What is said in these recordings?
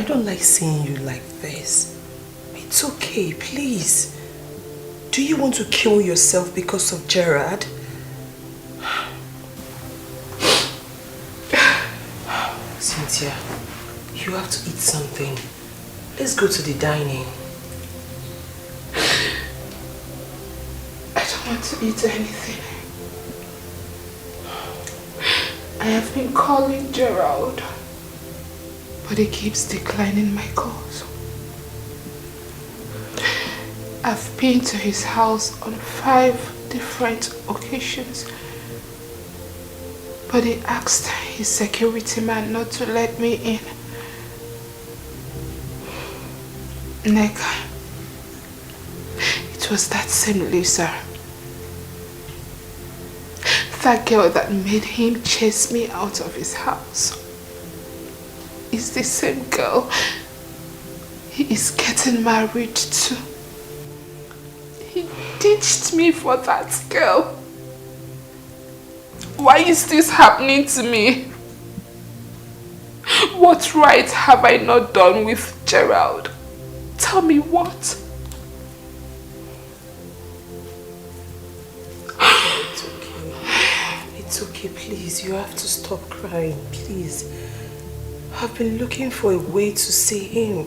don't like seeing you like this. It's okay, please. Do you want to kill yourself because of Gerard? Cynthia, you have to eat something. Let's go to the dining. I don't want to eat anything. I have been calling Gerald, but he keeps declining my calls. I've been to his house on 5 different occasions, but he asked his security man not to let me in. Neka, it was that same Lisa. That girl that made him chase me out of his house is the same girl he is getting married to. He ditched me for that girl. Why is this happening to me? What right have I not done with Gerald? Tell me what? It's okay. It's okay, please. You have to stop crying, please. I've been looking for a way to see him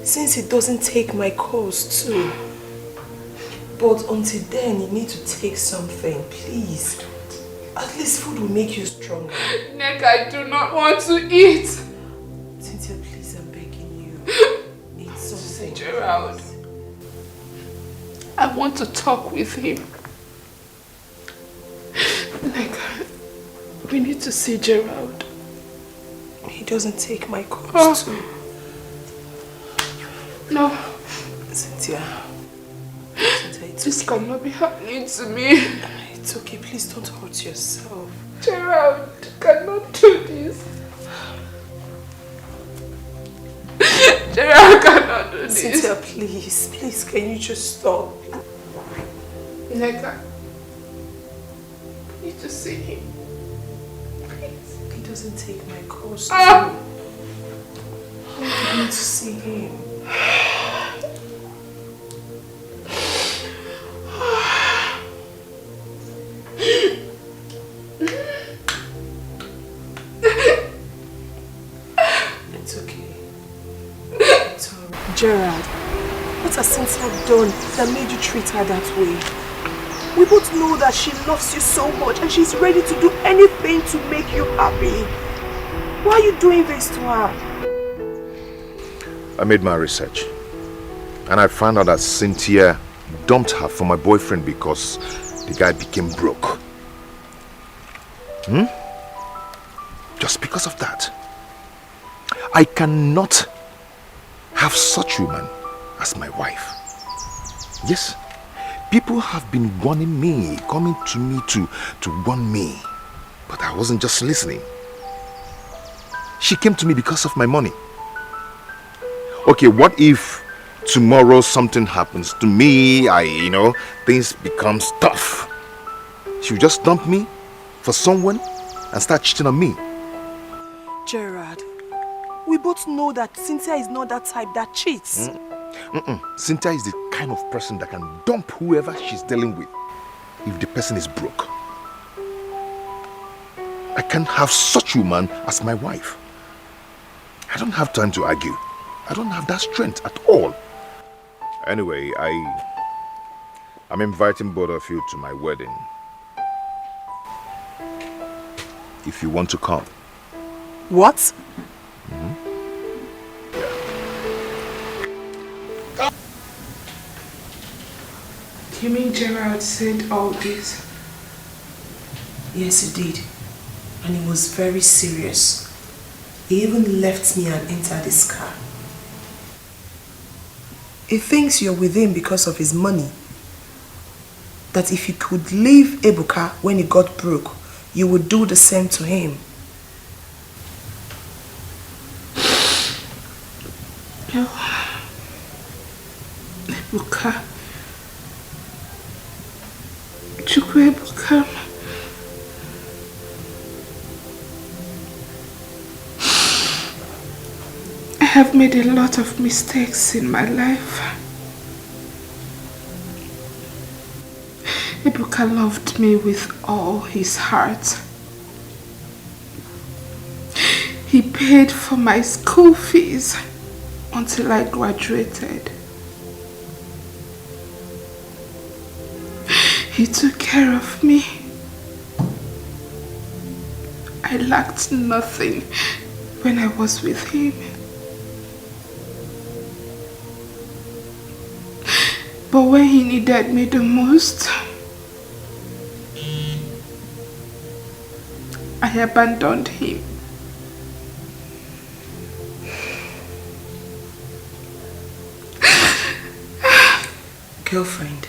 since he doesn't take my calls too. But until then, you need to take something, please. At least food will make you stronger. Nick, I do not want to eat. Cynthia, please, I'm begging you. Eat something. Gerald, I want to talk with him. Nick, we need to see Gerald. He doesn't take my calls too. No. Cynthia. This cannot be happening to me. It's okay, please don't hurt yourself. Gerald cannot do this. Gerald cannot do this. Cynthia, please, can you just stop? Neka, I need to see him. Please. He doesn't take my calls too. I need to see him. Gerard, what has Cynthia done that made you treat her that way? We both know that she loves you so much and she's ready to do anything to make you happy. Why are you doing this to her? I made my research and I found out that Cynthia dumped her for my boyfriend because the guy became broke. Just because of that. I cannot have such woman as my wife. Yes, people have been warning me, coming to me to warn me, but I wasn't just listening. She came to me because of my money. Okay, what if tomorrow something happens to me, things becomes tough? She will just dump me for someone and start cheating on me. Gerard, we both know that Cynthia is not that type that cheats. Cynthia is the kind of person that can dump whoever she's dealing with if the person is broke. I can't have such a woman as my wife. I don't have time to argue. I don't have that strength at all. Anyway, I'm inviting both of you to my wedding. If you want to come. What? You mean Gerald said all this? Yes, he did. And he was very serious. He even left me and entered his car. He thinks you're with him because of his money. That if you could leave Ebuka when he got broke, you would do the same to him. No. Ebuka. Ebuka. I have made a lot of mistakes in my life. Ebuka loved me with all his heart. He paid for my school fees until I graduated. He took care of me. I lacked nothing when I was with him. But when he needed me the most, I abandoned him. Girlfriend,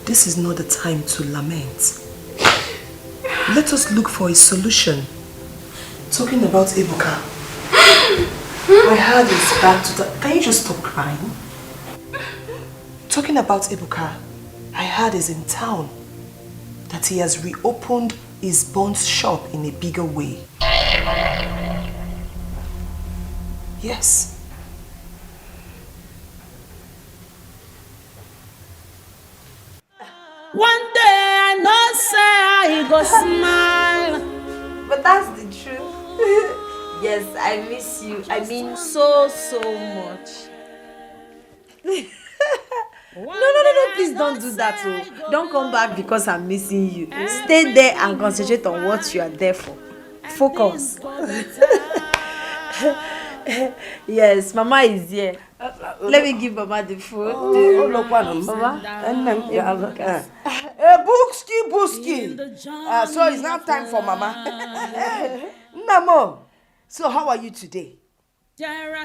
this is not the time to lament. Let us look for a solution. Talking about Ebuka, my heart is back to the... Can you just stop crying? Talking about Ebuka, I heard he's in town. That he has reopened his Bond's shop in a bigger way. Yes. One day I know say I go smile. But that's the truth. Yes, I miss you. I mean so much. No, please don't do that. Oh. Don't come back because I'm missing you. Stay there and concentrate on what you are there for. Focus. Yes, Mama is here. Let me give Mama the food. Mama. Booski. So it's now time for Mama. Namo. So how are you today?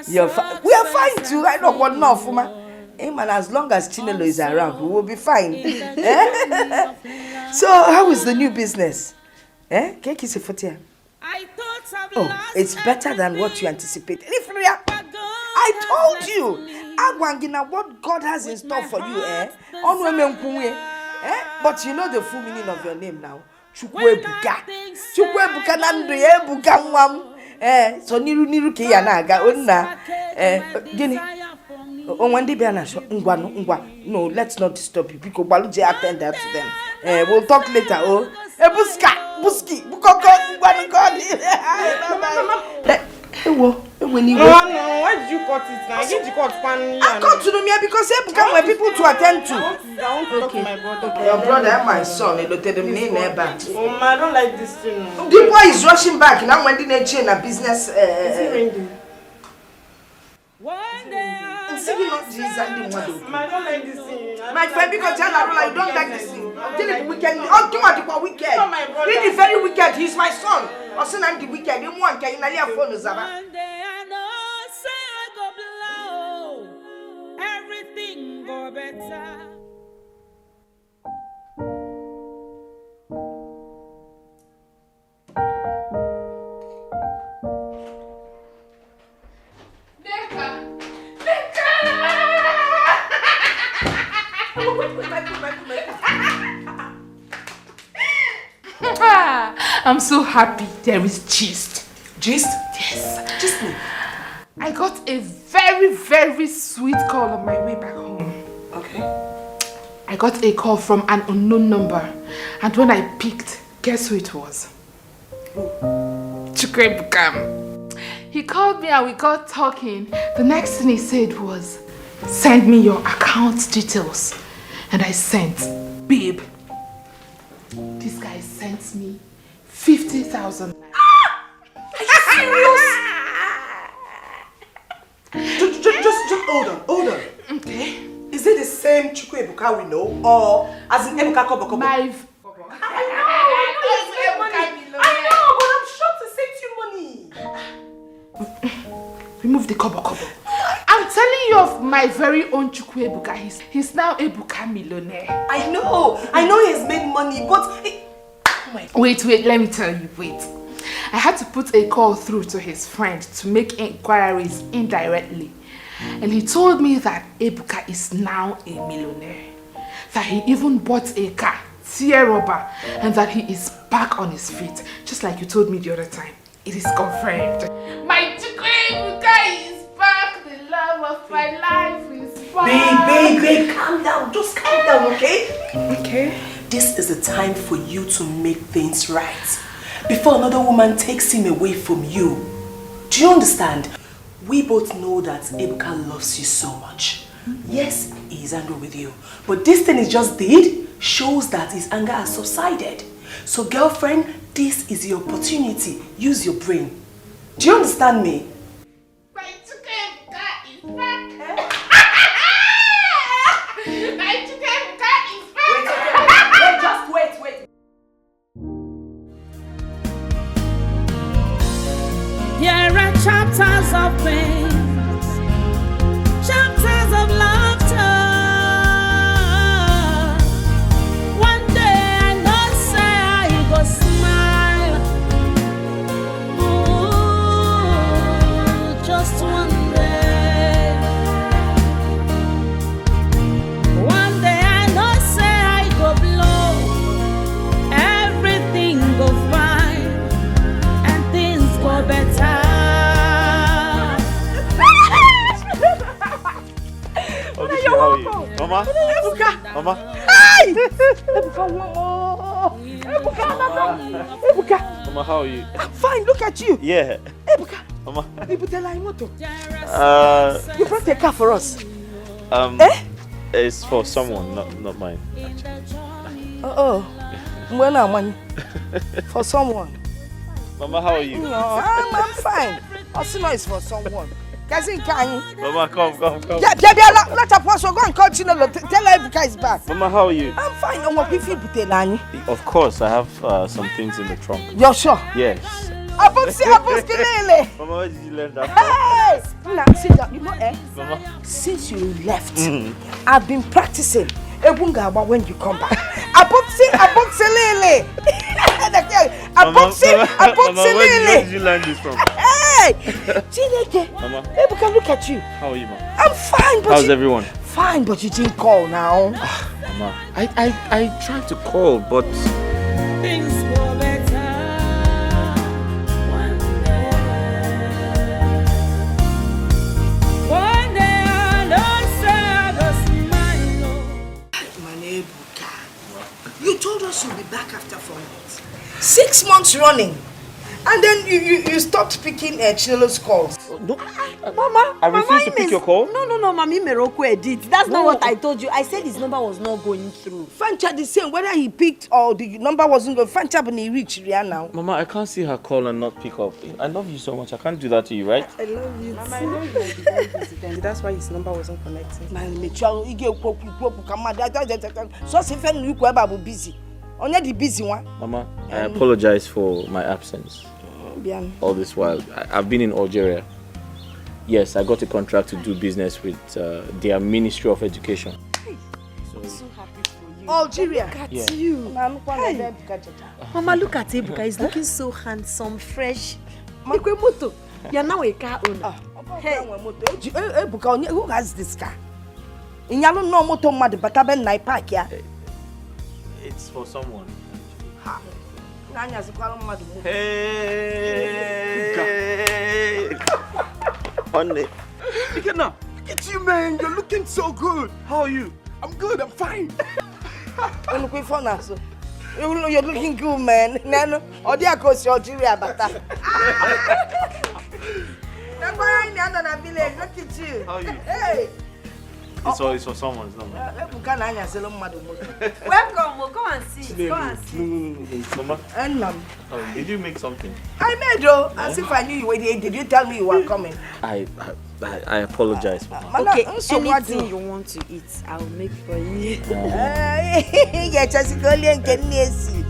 You're fine. We are fine too. I don't want enough, Mama. Hey man, as long as Chinelo is around, we will be fine. So how is the new business? Cake is a foot. Oh, it's better than what you anticipated. I told you, Agwangina, what God has in store for you, But you know the full meaning of your name now. Chukwebuka. Chukwebuka nandri ebuka mwam. So niru ke yanaga onna. Gini. No, let's not disturb you because Baluje attend that to them. We'll talk later. Oh, Buski, Bukoko, when you why did you cut it now? I cut to me because they become my people to attend to. Okay. My brother. Your brother and my son, they don't tell them name back. Oh, I don't like this thing. The boy is rushing back now when they change a business. Is it ringing? I don't like this thing. My friend, because I don't like this thing. Weekend. Oh, come on, the weekend. He's the very wicked. He's my son. Also, I'm the wicked. You want to get phone, Zaba. Everything go better. I'm so happy there is gist. Gist? Yes. Gist me. I got a very sweet call on my way back home. Okay. I got a call from an unknown number, and when I picked, guess who it was? Chukwebukam. He called me and we got talking. The next thing he said was, send me your account details. And I sent, babe. This guy sent me 50,000. Are you serious? Just hold on. Okay. Is it the same Chukwuebuka we know, or as in Ebuka Kobo? My... I know, but I'm sure to send you money. Remove the kobo. I'm telling you of my very own Chukwuebuka. He's now Ebuka millionaire. I know he has made money, but... Oh my God. Wait, let me tell you, wait. I had to put a call through to his friend to make inquiries indirectly. And he told me that Ebuka is now a millionaire. That he even bought a car, Sierra, and that he is back on his feet. Just like you told me the other time. It is confirmed. My Chukwuebuka is of my life is fine. Babe, calm down. Just calm down, okay? Okay. This is the time for you to make things right. Before another woman takes him away from you. Do you understand? We both know that Ebuka loves you so much. Yes, he is angry with you. But this thing he just did shows that his anger has subsided. So girlfriend, this is your opportunity. Use your brain. Do you understand me? Wait. There are chapters of pain, chapters of laughter. One day I know say I go smile. Ooh, just one day. One day I know say I go blow. Everything go fine and things go better. How are you? Mama? Ebuka! Mama? Hey! Ebuka! Mama, how are you? I'm fine, look at you. Yeah. Ebuka! Mama? You brought a car for us. It's for someone, not mine. When I'm money. For someone. Mama, how are you? No, I'm fine. Also know it's for someone. Mama, come. Yeah, let her pass. Go and call Chinelo. Tell her Ebuka is back. Mama, how are you? I'm fine. Of course, I have some things in the trunk. You're sure? Yes. Mama, Where did you leave that hey! Now, sit down. You know, Mama? Since you left, I've been practicing Ebunga when you come back. Mama, where did you learn this from? Hey! Chineke! Mama? Ebuka, look at you. How are you, Mama? I'm fine, but How's everyone? Fine, but you didn't call now. Mama, I tried to call, but Things go better one day. One day I don't say I go smile. Ebuka, you told us you'll be back after 4 months. 6 months running. And then you stopped picking Chinelo's calls. no, Mama, I refuse to pick your call. No, Mami Meroko edit. That's not what I told you. I said his number was not going through. Fancha the same, whether he picked or the number wasn't going. Fancha when he reached Rihanna now. Mama, I can't see her call and not pick up. I love you so much. I can't do that to you, right? I love you. Mama, I know you might be very busy then. That's why his number wasn't connecting. So you busy. Only the busy one. Mama, I apologize for my absence. All this while, I've been in Algeria. Yes, I got a contract to do business with their Ministry of Education. I'm so happy for you. Algeria. Look at Yeah. you. Hey. Mama, look at Ebuka. He's looking so handsome, fresh. You're now a car owner. Hey. Ebuka, who has this car? Inyalo no moto mad but aben na park ya. It's for someone. Hey! Honey. Look at you, man. You're looking so good. How are you? I'm good. I'm fine. You're looking good, man. Nano, Odia goes Algeria, but look at you. How are you? Hey. It's for someone's number. Welcome. We'll go and see. Go and see. No. Mama, did you make something? I made though, as if I knew you were there. Did you tell me you were coming? I apologize, Mama. Okay, so what anything you want to eat, I'll make for you. Yeah, just go and get Nessie.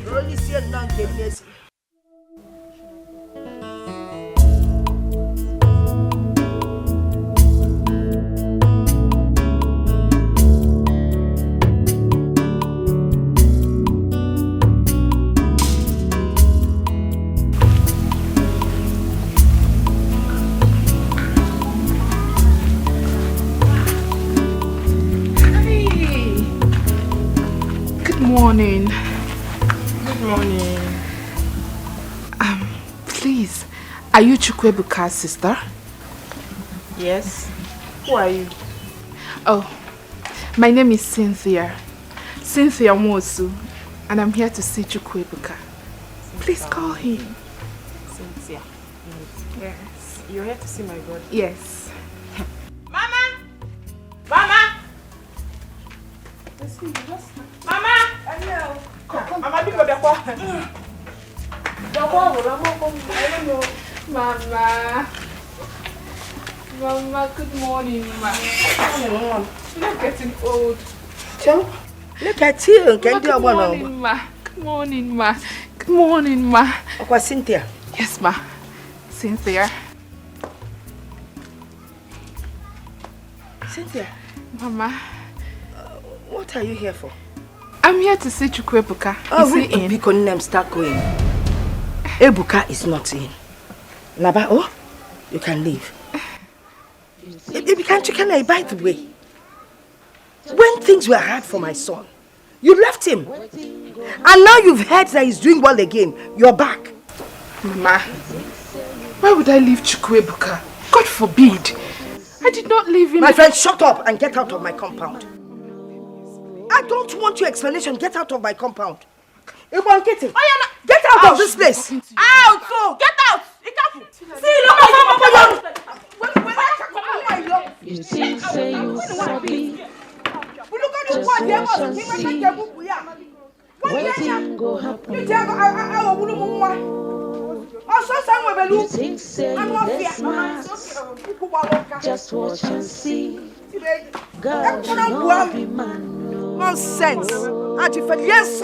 Only see a non get Nessie. Morning. Good morning. Please, are you Chukwebuka's sister? Yes? Who are you? Oh, my name is Cynthia. Cynthia Mosu. And I'm here to see Chukwuebuka. Please call him. Cynthia. Yes. You're here to see my brother? Yes. Mama! Mama! Mama! Come. Mama, pick up the phone. Mama. Mama, good morning, Ma. You're getting old. So, look at you. Good morning, Ma. Good morning, Ma. Good morning, Ma. Okay, Cynthia. Yes, Ma. Cynthia. Cynthia. Mama. What are you here for? I'm here to see Chukwuebuka. Oh, is he in? Because name start going. Ebuka is not in. Naba, oh, you can leave. Can by the way, when things were hard for my son, you left him. And now you've heard that he's doing well again. You're back. Mama, why would I leave Chukwuebuka? God forbid. I did not leave him. My friend, shut up and get out of my compound. I don't want your explanation. Get out of my compound. Get out of this place. Out! So, get out! You think say you sabi, just watch and see. Waiting go happen. You think say you this smart, just watch and see. God no be man. Nonsense. Yes.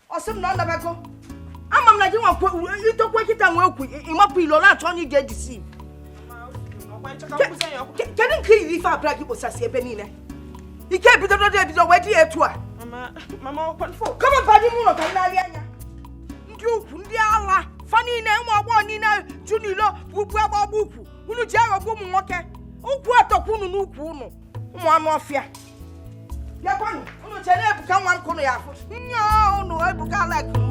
Awesome, no, never go. I'm like you don't wake it and work with him up in Lola trying to get deceived. Can you kill if I black people say Benina? He can't be the other way to Mama, come on, Paddy Moon, Canadian. You, Ndiala, funny name, one in a Junilo, Bupa Bupu, Unuja, woman, okay. Oh, what a Punu, one more fear. Yapan, Unuja, come on, Korea. No, I forgot like you.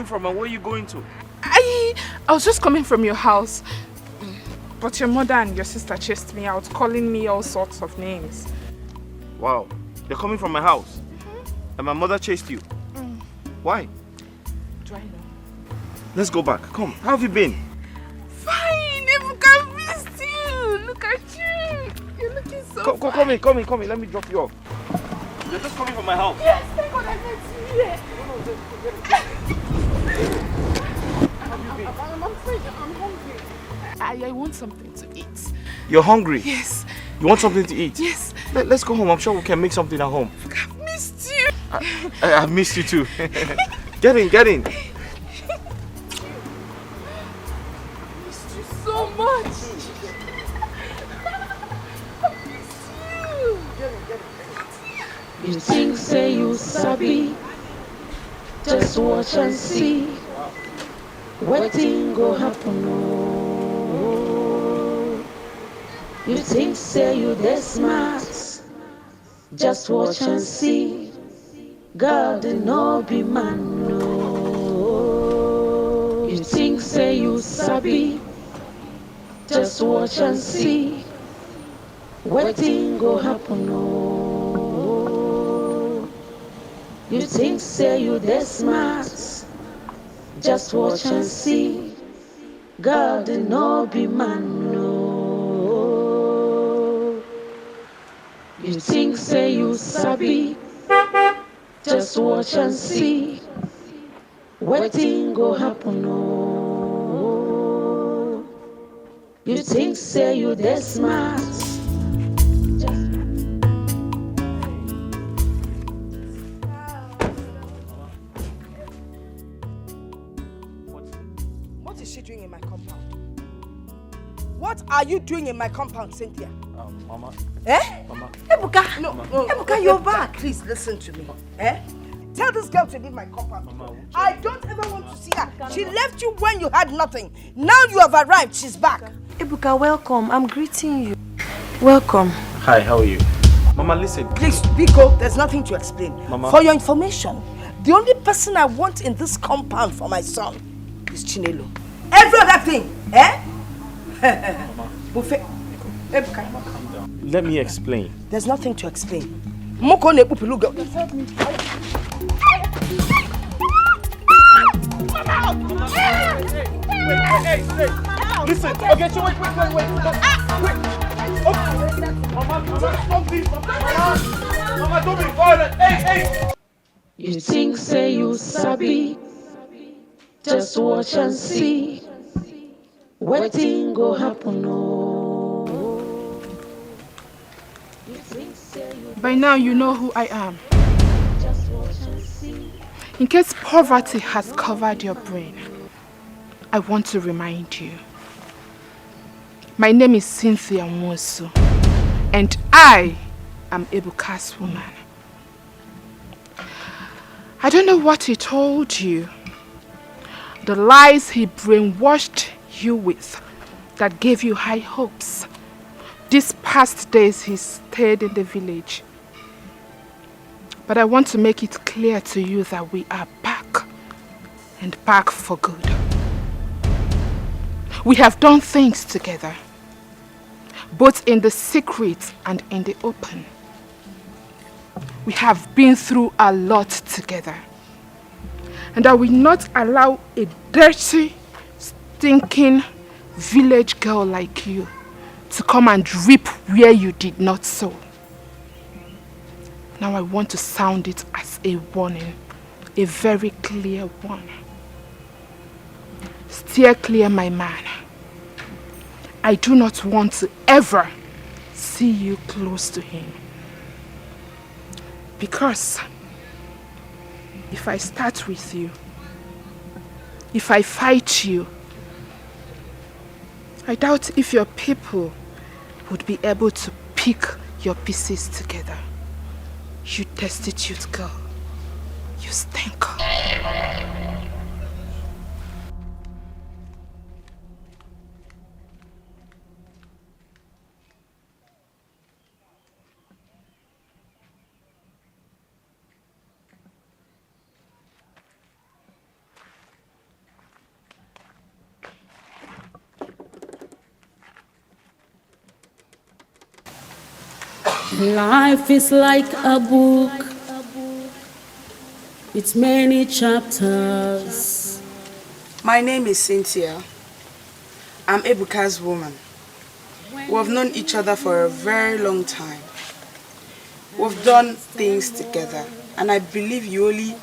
From and where are you going to? I was just coming from your house, but your mother and your sister chased me out, calling me all sorts of names. Wow, they're coming from my house, and my mother chased you. Why? Do I know? Let's go back. Come, how have you been? Fine, Ebuka missed you. Look at you. You're looking so fine. Come in. Let me drop you off. You're just coming from my house. Yes, thank God I met you here. I'm afraid I'm hungry. I want something to eat. You're hungry? Yes. You want something to eat? Yes. Let's go home. I'm sure we can make something at home. I've missed you. I've missed you too. Get in. I missed you so much. I miss you. You think say you sabi, just watch and see. Waiting go happen. Oh. You think say you this smart, just watch and see. God no be man. No. You think say you sabi, just watch and see. Waiting go happen. Oh. You think say you this smart, just watch and see. God no be man. No. You think say you sabi, just watch and see. Waiting go happen. No. You think say you that smart. What is she doing in my compound? What are you doing in my compound, Cynthia? Mama. Eh? Mama. Ebuka, no, Ebuka, you're back. Please listen to me. Eh? Tell this girl to leave my compound. Mama, I don't ever want to see her. She left you when you had nothing. Now you have arrived, she's back. Ebuka, welcome. I'm greeting you. Welcome. Hi, how are you? Mama, listen. Please, Biko, there's nothing to explain. Mama. For your information, the only person I want in this compound for my son is Chinelo. Every other thing, eh? Mama. Ebuka. Let me explain. There's nothing to explain. Moko ne pupiluga. Hey, listen. Okay, so wait. Mama, stop this. Mama, don't be violent. Hey. You think say you sabi. Just watch and see. What thing go happen, By now you know who I am. In case poverty has covered your brain, I want to remind you. My name is Cynthia Nwosu, and I am Ebuka's woman. I don't know what he told you, the lies he brainwashed you with that gave you high hopes. These past days he stayed in the village. But I want to make it clear to you that we are back, and back for good. We have done things together, both in the secret and in the open. We have been through a lot together, and I will not allow a dirty, stinking village girl like you to come and reap where you did not sow. Now I want to sound it as a warning, a very clear one. Steer clear, my man. I do not want to ever see you close to him. Because if I start with you, if I fight you, I doubt if your people would be able to pick your pieces together. You destitute girl. You stink. Life is like a book, it's many chapters. My name is Cynthia. I'm Ebuka's woman. We have known each other for a very long time. We've done things together, and I believe you only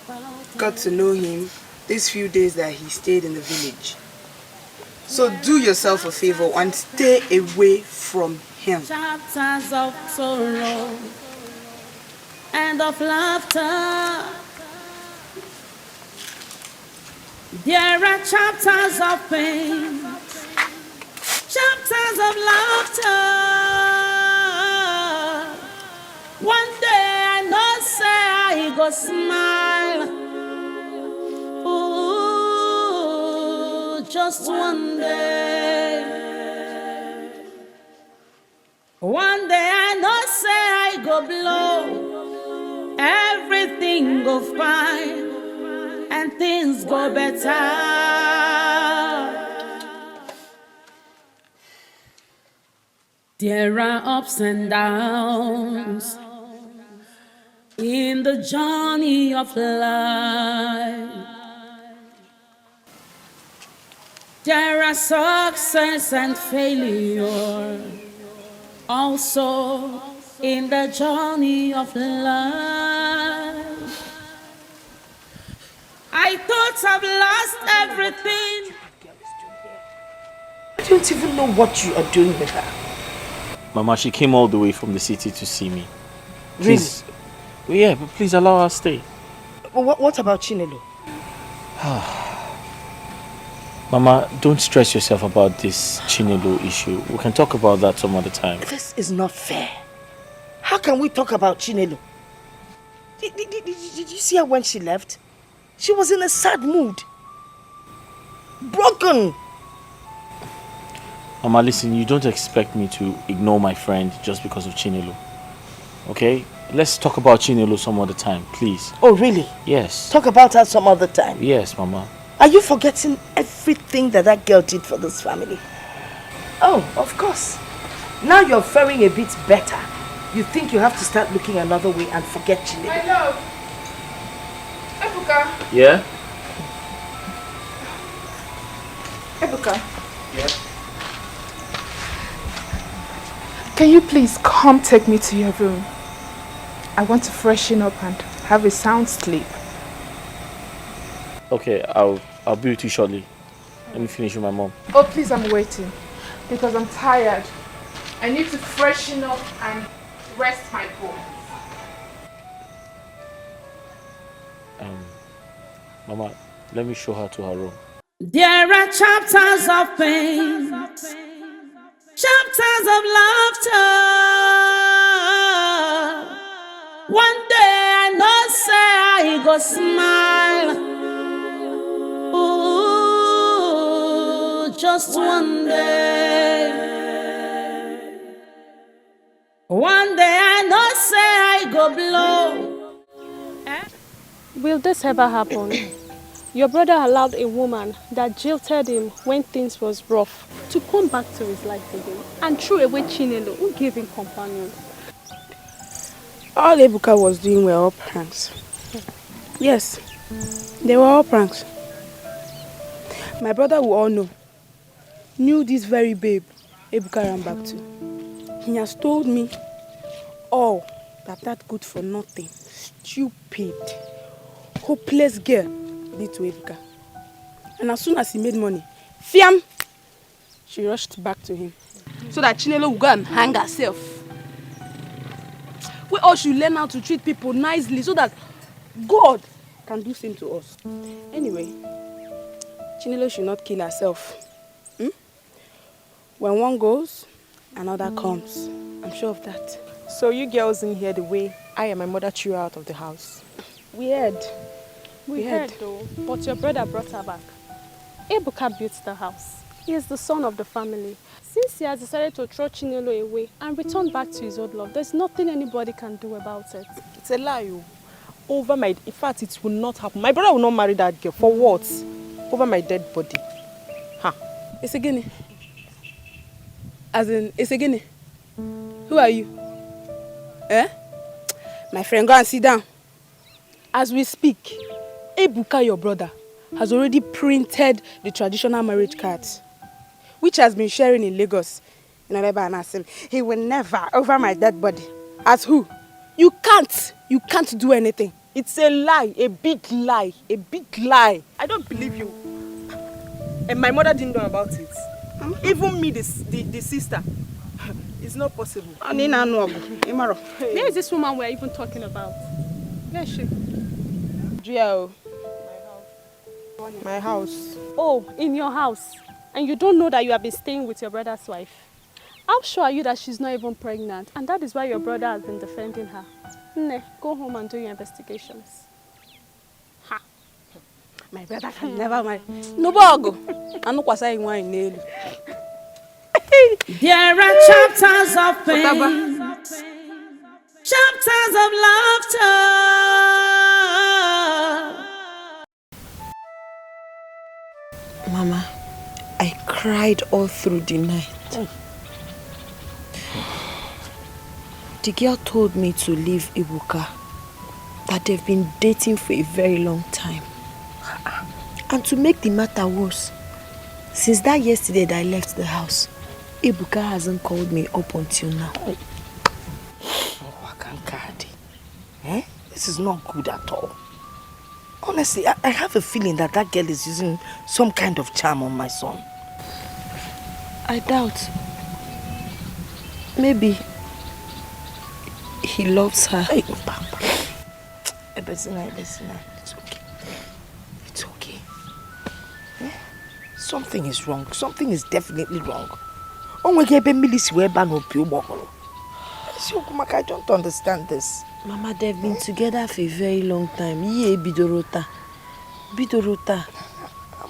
got to know him these few days that he stayed in the village. So do yourself a favor and stay away from him. Chapters of sorrow and of laughter. There are chapters of pain, chapters of laughter. One day I know say I go smile. Ooh, just one day. One day I know say I go blow. Everything go fine and things go better. There are ups and downs in the journey of life. There are success and failure also in the journey of life. I thought I've lost everything. What do don't even know what you are doing with her. Mama, she came all the way from the city to see me. Really? Please, yeah, but please allow her stay. What about Chinelo? Mama, don't stress yourself about this Chinelo issue. We can talk about that some other time. This is not fair. How can we talk about Chinelo? Did you see her when she left? She was in a sad mood. Broken. Mama, listen, you don't expect me to ignore my friend just because of Chinelo. Okay? Let's talk about Chinelo some other time, please. Oh, really? Yes. Talk about her some other time. Yes, Mama. Are you forgetting everything that girl did for this family? Oh, of course. Now you're faring a bit better. You think you have to start looking another way and forget Chinelo. My love. Ebuka. Yeah? Ebuka. Yeah? Can you please come take me to your room? I want to freshen up and have a sound sleep. Okay, I'll be with you shortly. Let me finish with my mom. Oh, please, I'm waiting. Because I'm tired. I need to freshen up and rest my bones. Mama, let me show her to her room. There are chapters of pain, chapters of laughter. One day I know say I go smile. Ooh, just one day. One day I know say I go blow. Will this ever happen? Your brother allowed a woman that jilted him when things was rough to come back to his life again and threw away Chinelo, who gave him companions. All Ebuka was doing were all pranks. Yes, they were all pranks. My brother will all knew this very babe Ebuka ran back to. He has told me all that good for nothing, stupid, hopeless girl did to Ebuka. And as soon as he made money, fiam, she rushed back to him so that Chinelo would go and hang herself. We all should learn how to treat people nicely so that God can do same to us. Anyway, Chinelo should not kill herself. When one goes, another comes. I'm sure of that. So you girls didn't hear the way I and my mother threw her out of the house? We heard. We heard though, but your brother brought her back. Ebuka built the house. He is the son of the family. Since he has decided to throw Chinelo away and return back to his old love, there's nothing anybody can do about it. It's a lie. In fact, it will not happen. My brother will not marry that girl. For what? Over my dead body. Ha. It's a guinea. As in, it's a guinea. Who are you? Eh? My friend, go and sit down. As we speak, Ebuka, your brother, has already printed the traditional marriage cards, which has been sharing in Lagos. He will never over my dead body. As who? You can't do anything. It's a lie, a big lie, a big lie. I don't believe you. And my mother didn't know about it. Even me, the sister. It's not possible. Where is this woman we're even talking about? Where is she? My house. Oh, in your house. And you don't know that you have been staying with your brother's wife. How sure are you that she's not even pregnant? And that is why your brother has been defending her. Nne, go home and do your investigations. Ha! My brother can never marry. No bogo. Anu kwasa inwa inelu. There are chapters of pain, chapters of laughter. Mama, I cried all through the night. The girl told me to leave Ebuka, that they've been dating for a very long time. And to make the matter worse, since that yesterday that I left the house, Ebuka hasn't called me up until now. Eh? This is not good at all. Honestly, I have a feeling that girl is using some kind of charm on my son. I doubt. Maybe he loves her. Hey, Papa. Ebezina, it's okay. It's okay. Eh? Something is wrong. Something is definitely wrong. I don't understand this. Mama, they've been together for a very long time. Yeah, Bidorota.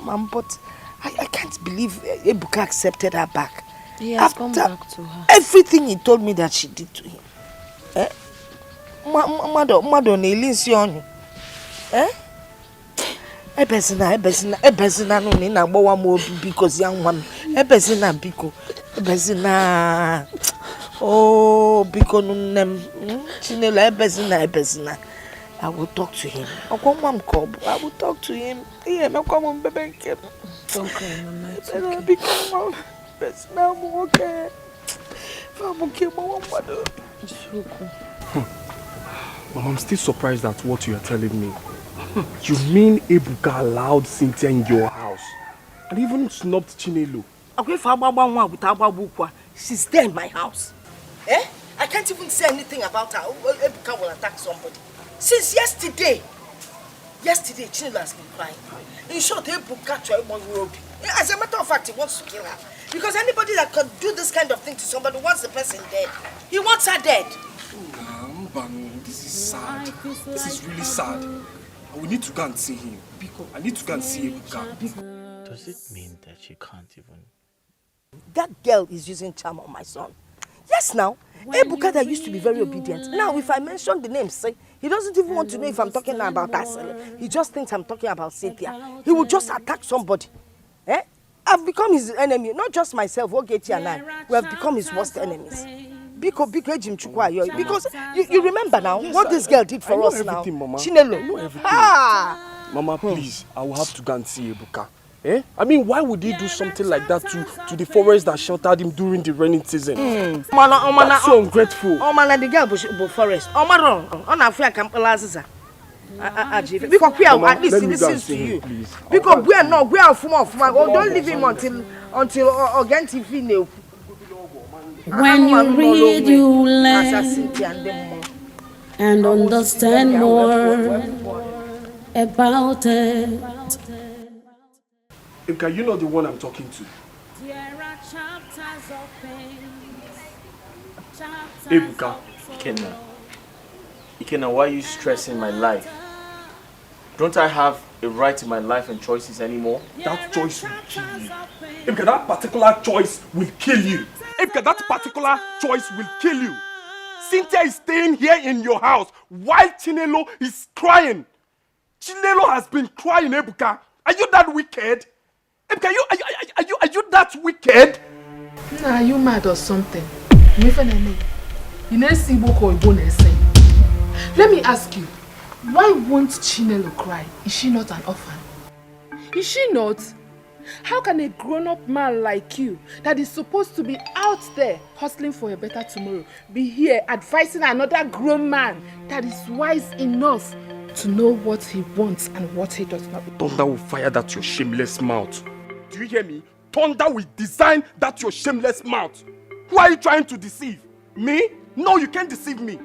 Mom, but I can't believe Ebuka accepted her back. He has come back to her. Everything he told me that she did to him. Eh? Mado Nelisionu. Eh? Ebezina no ni na gbawa mo because young one. Ebezina biko. Ebezina. Oh, biko nunem. Chinelo ebezina. I will talk to him. I will talk to him. Yeah, no come on, baby. Don't cry, Mama. It's okay. Mom, I'm still surprised at what you are telling me. You mean Ebuka allowed Cynthia in your house and even snubbed Chinelo? She's there in my house. Eh? I can't even say anything about her. Ebuka will attack somebody. Since yesterday, Chinelo has been crying. In short, Ebuka tried one road. As a matter of fact, he wants to kill her. Because anybody that could do this kind of thing to somebody wants the person dead. He wants her dead. This is sad. This is really sad. We need to go and see him. I need to go and see Ebuka. Does it mean that you can't even? That girl is using charm on my son. Yes, now. Ebuka that used to be very obedient. Now, if I mention the name, say, he doesn't even want to know if I'm talking about Asele. He just thinks I'm talking about Cynthia. He will just attack somebody. Eh? I've become his enemy. Not just myself, Ogeti and I. We have become his worst enemies. Because you remember now what this girl did for us now. Mama. Chinelo. I know everything. Mama, please, I will have to go and see Ebuka. Eh? I mean, why would he do something like that to the forest that sheltered him during the rainy season? That's so ungrateful. The girl will forest. Because we are at least he listens to you. Because we are not, we are from don't leave him until again TV. When you read, you learn and understand more about it. Imka, you know the one I'm talking to. Ebuka. Ikenna, why are you stressing my life? Don't I have a right to my life and choices anymore? That choice will kill you. Imka, that particular choice will kill you. Imka, that particular choice will kill you. Cynthia is staying here in your house while Chinelo is crying. Chinelo has been crying, Ebuka. Are you that wicked? Ebuka, are you that wicked? Nah, are you mad or something? Let me ask you, why won't Chinelo cry? Is she not an orphan? Is she not? How can a grown-up man like you, that is supposed to be out there hustling for a better tomorrow, be here advising another grown man that is wise enough to know what he wants and what he does not? Thunder will fire that your shameless mouth. Do you hear me? Thunder will design that your shameless mouth. Who are you trying to deceive? Me? No, you can't deceive me.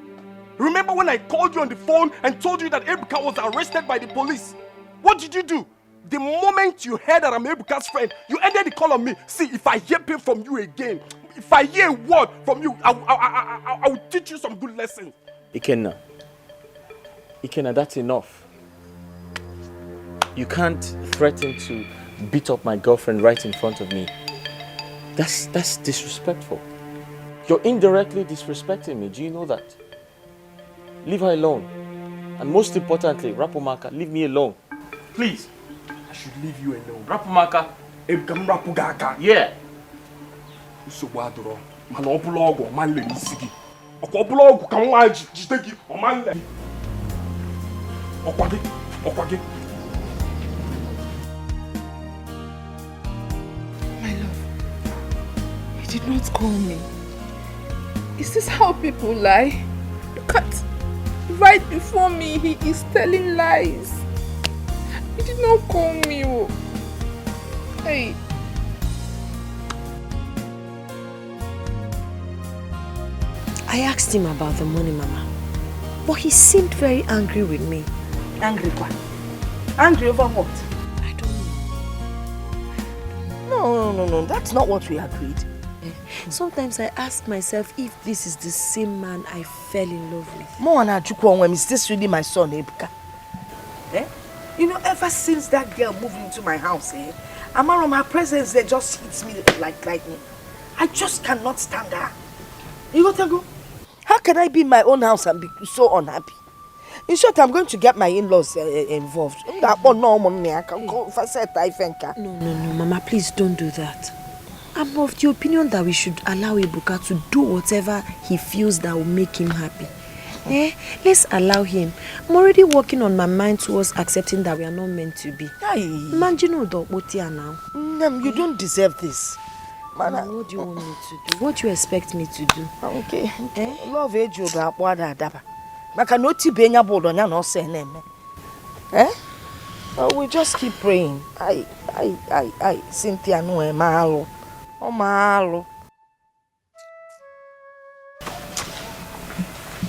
Remember when I called you on the phone and told you that Ebuka was arrested by the police? What did you do? The moment you heard that I'm Ebuka's friend, you ended the call on me. See, if I hear pain from you again, if I hear a word from you, I will teach you some good lessons. Ikenna, that's enough. You can't threaten to beat up my girlfriend right in front of me. That's disrespectful. You're indirectly disrespecting me. Do you know that? Leave her alone. And most importantly, Rapomaka, leave me alone. Please. I should leave you alone. Rapomaka. Rapugaka. Yeah. My love, you did not call me. Is this how people lie? Look at, right before me, he is telling lies. He did not call me. Oh. Hey. I asked him about the money, Mama. But he seemed very angry with me. Angry what? Angry over what? I don't know. No. That's not what we agreed. Sometimes I ask myself if this is the same man I fell in love with. Is this really my son, Ebuka? You know, ever since that girl moved into my house, Amarom, her presence there just hits me like lightning. I just cannot stand her. You got to go? How can I be in my own house and be so unhappy? In short, I'm going to get my in-laws involved. No, Mama, please don't do that. I'm of the opinion that we should allow Ebuka to do whatever he feels that will make him happy. Let's allow him. I'm already working on my mind towards accepting that we are not meant to be. Imagine what now. You don't deserve this. Mama, what do you want me to do? What do you expect me to do? Okay. Love age you da kwada daba. Maka no ti benya bodo nya no se na eme. We just keep praying. Cynthia no e malo. O malo.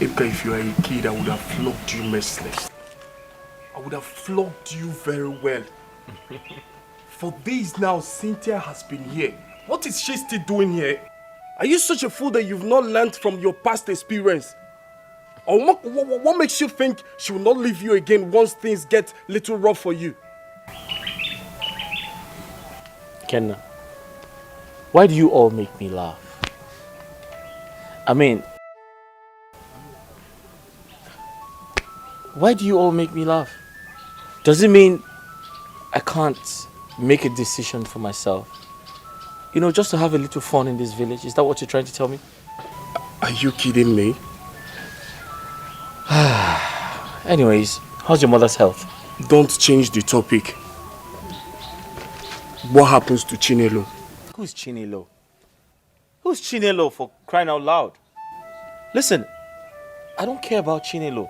If you are a kid, I would have flogged you merciless. I would have flogged you very well. For days now, Cynthia has been here. What is she still doing here? Are you such a fool that you've not learned from your past experience? Or what makes you think she will not leave you again once things get a little rough for you? Kenna, why do you all make me laugh? I mean, why do you all make me laugh? Does it mean I can't make a decision for myself? You know, just to have a little fun in this village. Is that what you're trying to tell me? Are you kidding me? Anyways, how's your mother's health? Don't change the topic. What happens to Chinelo? Who's Chinelo? Who's Chinelo, for crying out loud? Listen, I don't care about Chinelo.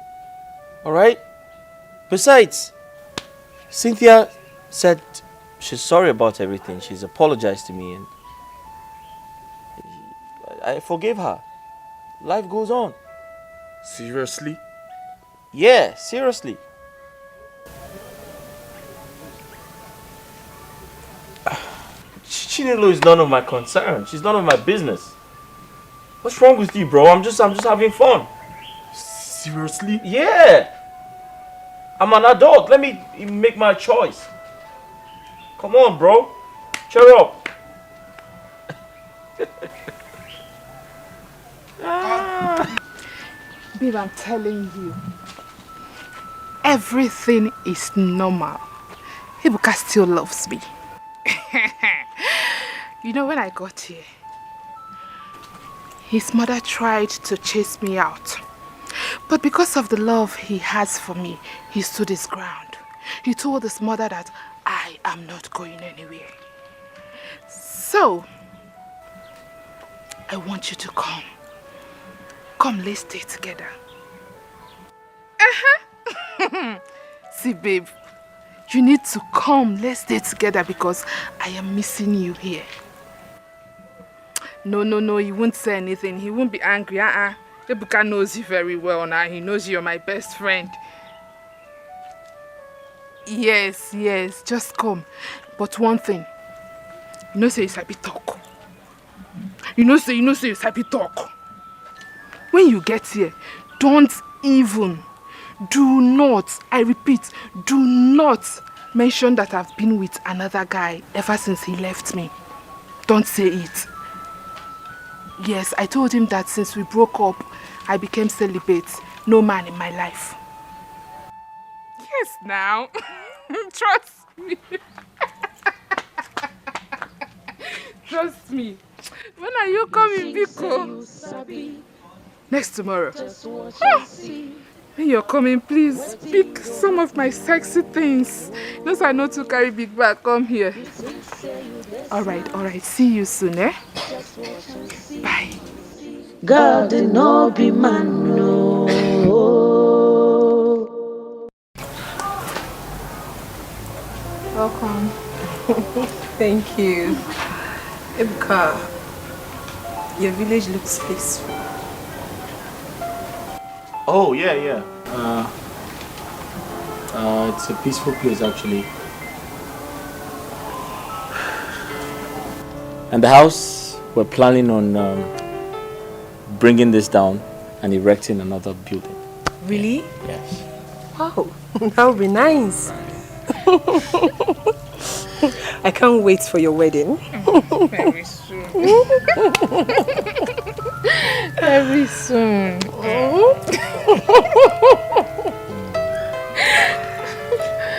Alright? Besides, Cynthia said she's sorry about everything. She's apologized to me and I forgave her. Life goes on. Seriously? Yeah, seriously. Chinelo is none of my concern. She's none of my business. What's wrong with you, bro? I'm just having fun. Seriously? Yeah. I'm an adult. Let me make my choice. Come on, bro. Cheer up. Babe, I'm telling you, everything is normal. Ebuka still loves me. You know, when I got here, his mother tried to chase me out. But because of the love he has for me, he stood his ground. He told his mother that I am not going anywhere. So, I want you to come. Come, let's stay together. See, babe, you need to come. Let's stay together because I am missing you here. No, he won't say anything. He won't be angry. Ebuka knows you very well now. He knows you're my best friend. Yes, just come. But one thing, you know say you sabi talk. You know say you sabi talk. When you get here, do not, I repeat, do not mention that I've been with another guy ever since he left me. Don't say it. Yes, I told him that since we broke up, I became celibate. No man in my life. Yes, now. Trust me. Trust me. When are you coming, Biko? Next tomorrow. When you're coming, please pick some of my sexy things. Those I know to carry big bag. Come here. Alright. See you soon, eh? Bye. God did not be man, no. Welcome. Thank you. Ebuka, your village looks peaceful. Oh, yeah, yeah. It's a peaceful place, actually. And the house, we're planning on bringing this down and erecting another building. Really? Yes. Wow, that would be nice. I can't wait for your wedding. Very soon. Very soon.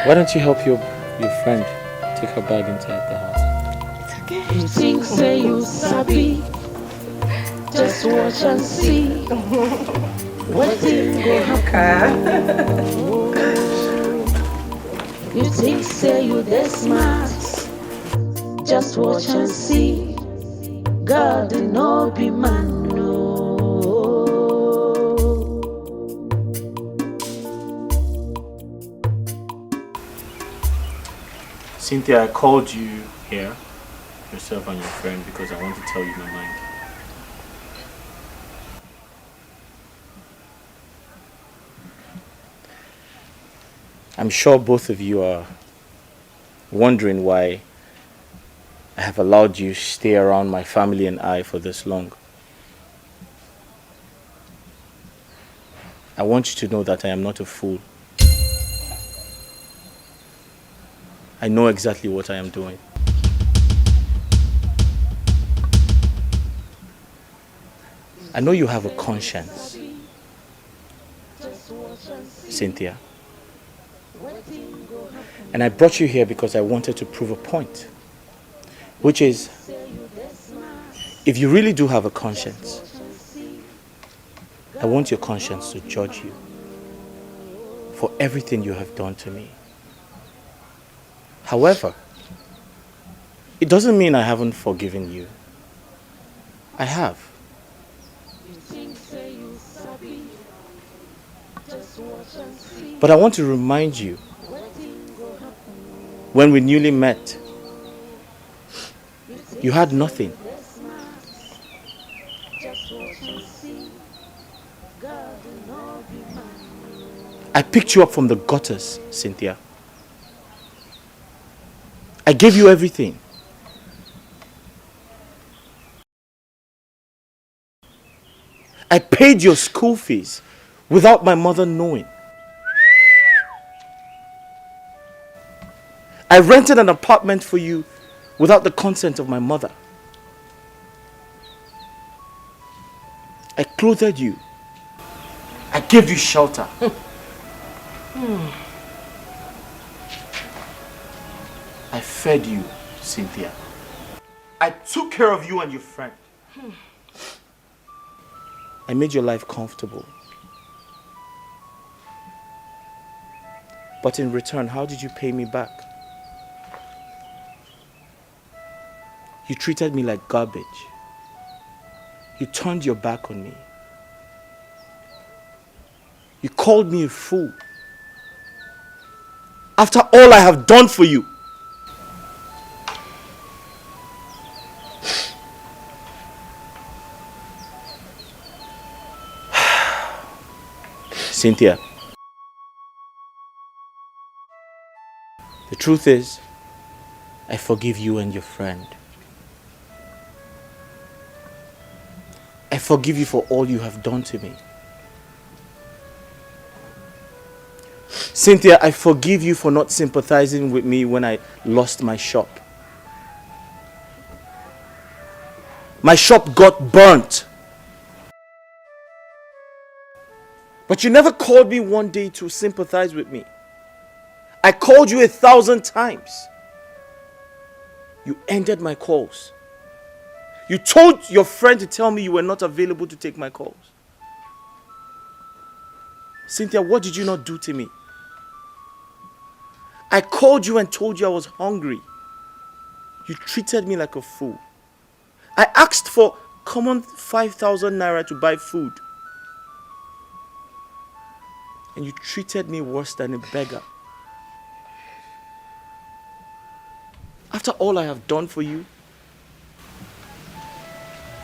Why don't you help your friend take her bag inside the house? It's okay. You think say you sabi, just watch and see. What thing go happen? You think say you this smart, just watch and see. God did not be man, no. Cynthia, I called you here, yourself and your friend, because I want to tell you my mind. I'm sure both of you are wondering why I have allowed you stay around my family and I for this long. I want you to know that I am not a fool. I know exactly what I am doing. I know you have a conscience, Cynthia. And I brought you here because I wanted to prove a point, which is, if you really do have a conscience, I want your conscience to judge you for everything you have done to me. However, it doesn't mean I haven't forgiven you. I have. But I want to remind you, when we newly met, you had nothing. I picked you up from the gutters, Cynthia. I gave you everything. I paid your school fees without my mother knowing. I rented an apartment for you without the consent of my mother. I clothed you. I gave you shelter. I fed you, Cynthia. I took care of you and your friend. I made your life comfortable. But in return, how did you pay me back? You treated me like garbage. You turned your back on me. You called me a fool. After all I have done for you. Cynthia, the truth is, I forgive you and your friend. I forgive you for all you have done to me. Cynthia, I forgive you for not sympathizing with me when I lost my shop. My shop got burnt. But you never called me one day to sympathize with me. I called you 1,000 times. You ended my calls. You told your friend to tell me you were not available to take my calls. Cynthia, what did you not do to me? I called you and told you I was hungry. You treated me like a fool. I asked for common 5,000 naira to buy food. And you treated me worse than a beggar. After all I have done for you,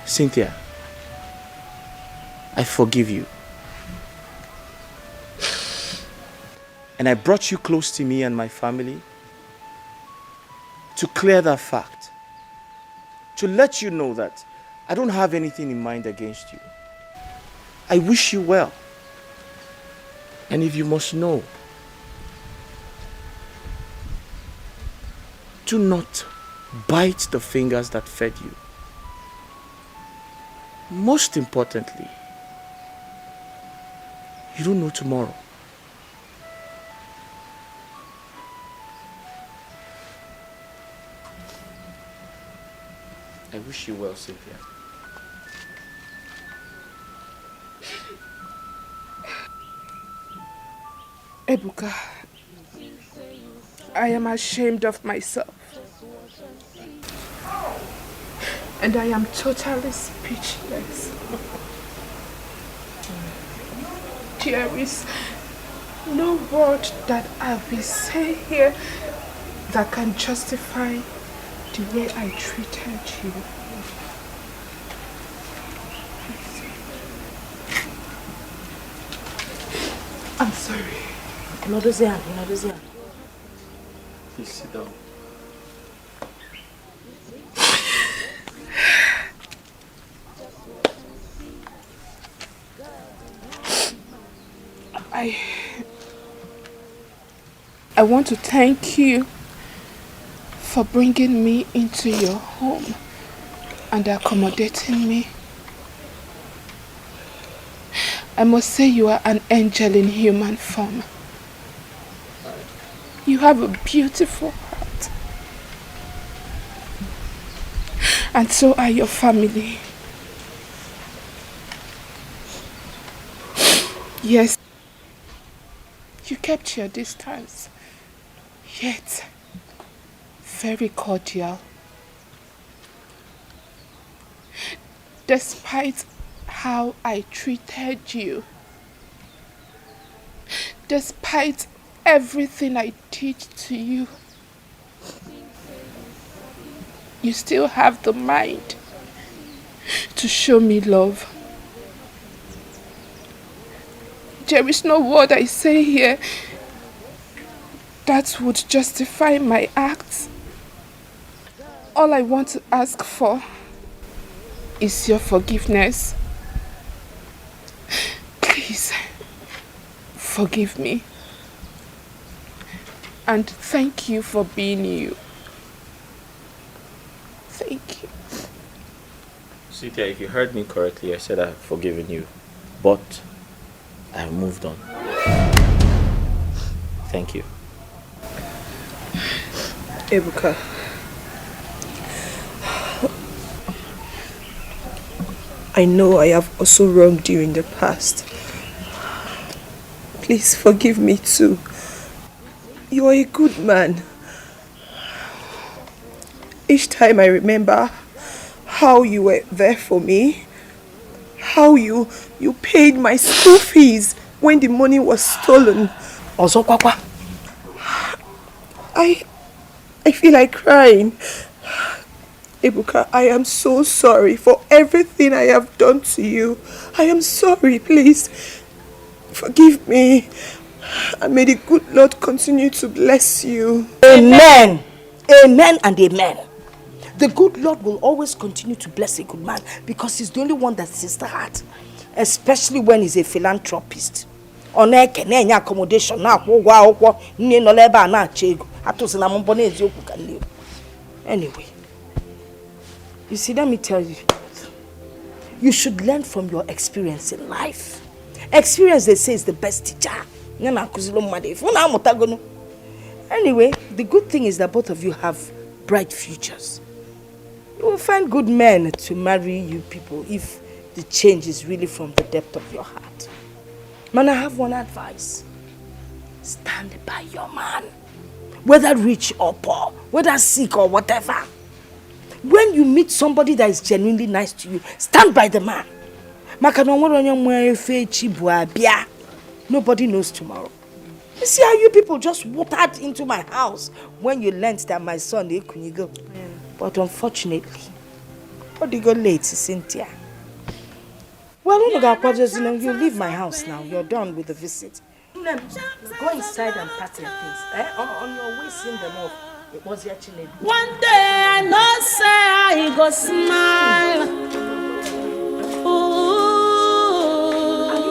Cynthia, I forgive you. And I brought you close to me and my family to clear that fact. To let you know that I don't have anything in mind against you. I wish you well. And if you must know, do not bite the fingers that fed you. Most importantly, you don't know tomorrow. I wish you well, Cynthia. Ebuka, I am ashamed of myself. And I am totally speechless. There is no word that I will say here that can justify the way I treated you. I'm sorry. Please sit down. I want to thank you for bringing me into your home and accommodating me. I must say you are an angel in human form. You have a beautiful heart. And so are your family. Yes, you kept your distance, yet very cordial. Despite how I treated you, despite everything I did to you, you still have the mind to show me love. There is no word I say here that would justify my acts. All I want to ask for is your forgiveness. Please, forgive me. And thank you for being you. Thank you. Cynthia, if you heard me correctly, I said I have forgiven you. But I have moved on. Thank you. Ebuka, I know I have also wronged you in the past. Please forgive me too. You are a good man. Each time I remember how you were there for me, how you paid my school fees when the money was stolen. Also, Papa, I feel like crying. Ebuka, I am so sorry for everything I have done to you. I am sorry, please. Forgive me. And may the good Lord continue to bless you. Amen. Amen and amen. The good Lord will always continue to bless a good man because he's the only one that sees the heart. Especially when he's a philanthropist. Accommodation anyway, you see, let me tell you, you should learn from your experience in life. Experience, they say, is the best teacher. Anyway, the good thing is that both of you have bright futures. You will find good men to marry you people if the change is really from the depth of your heart. Man, I have one advice. Stand by your man. Whether rich or poor, whether sick or whatever. When you meet somebody that is genuinely nice to you, stand by the man. Nobody knows tomorrow. You see how you people just watered into my house when you learned that my son, go. But unfortunately, what did you go late, Cynthia? Well, you leave my house now. You're done with the visit. Go inside and pack your things. On your way, send them off. It was actually. One day I know say I go smile.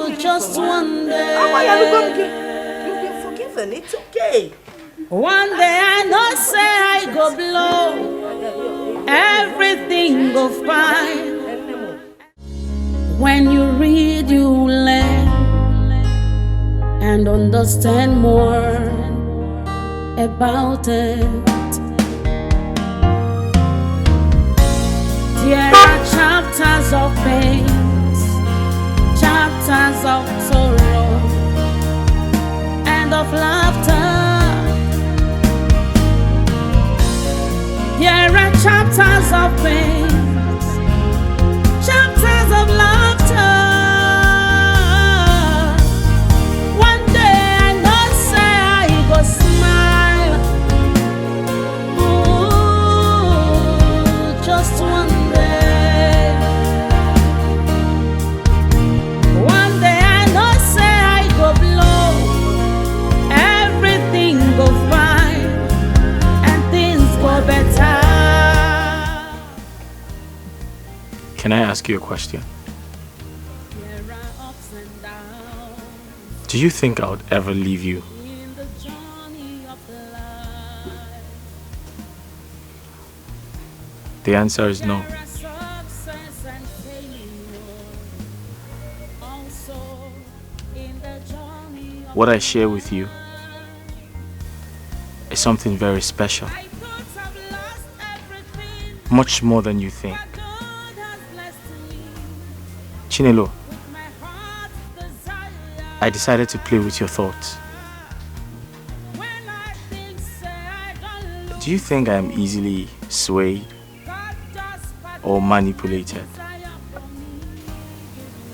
Ooh, just one day. You've been forgiven. It's okay. One day I know say I go blow. Everything go fine. When you read, you learn and understand more about it. There are chapters of pain, chapters of sorrow, and of laughter. There are chapters of pain, chapters of laughter. One day I know say I go smile. Ooh, just one day. One day I know say I go blow. Everything go fine and things go better. Can I ask you a question? Do you think I would ever leave you? The answer is no. What I share with you is something very special. Much more than you think. Chinelo, I decided to play with your thoughts. Do you think I am easily swayed or manipulated?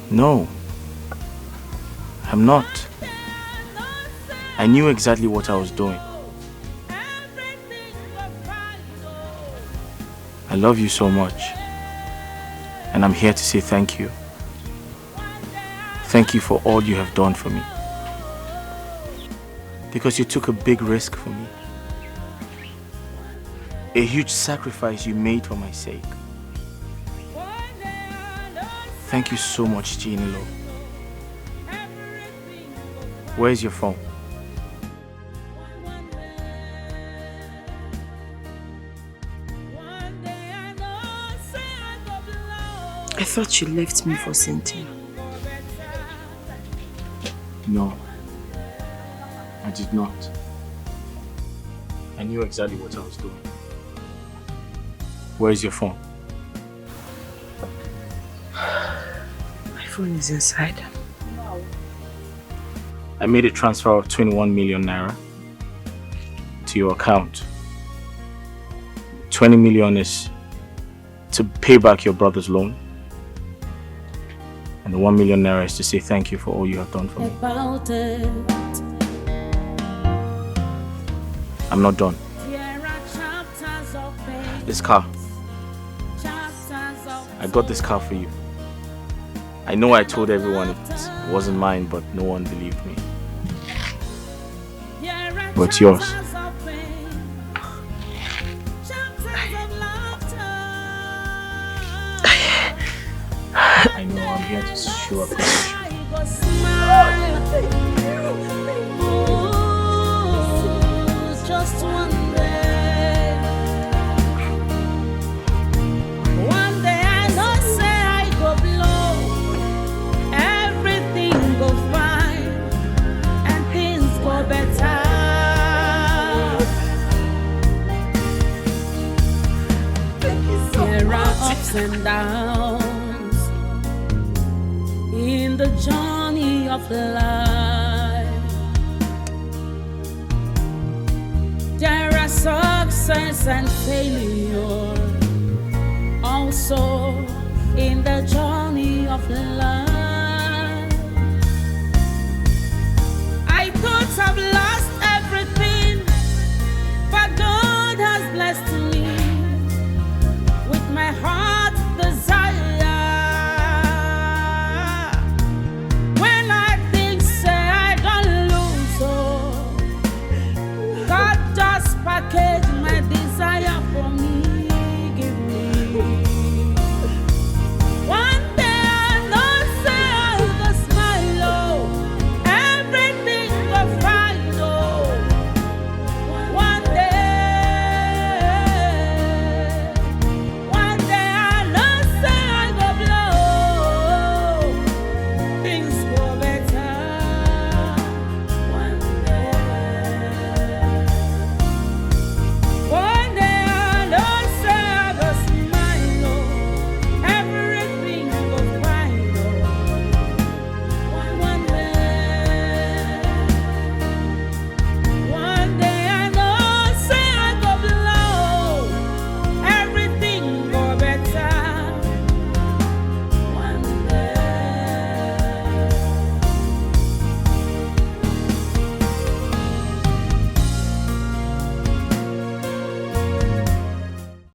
No, I'm not. I knew exactly what I was doing. I love you so much, and I'm here to say thank you. Thank you for all you have done for me. Because you took a big risk for me. A huge sacrifice you made for my sake. Thank you so much, Chinelo. Where's your phone? I thought you left me for Cynthia. No, I did not. I knew exactly what I was doing. Where is your phone? My phone is inside. I made a transfer of 21 million naira to your account. 20 million is to pay back your brother's loan. And the 1 million naira is to say thank you for all you have done for me. I'm not done. This car. I got this car for you. I know I told everyone it wasn't mine, but no one believed me. But it's yours. I know I'm here to show appreciation. Just one day. One day I know say I go blow. Everything go fine and things go better. There are ups and downs in the journey of life. There are success and failure also in the journey of life. I thought I've lost everything, but God has blessed me with my heart's desire. When I think say I don't lose, God just packaged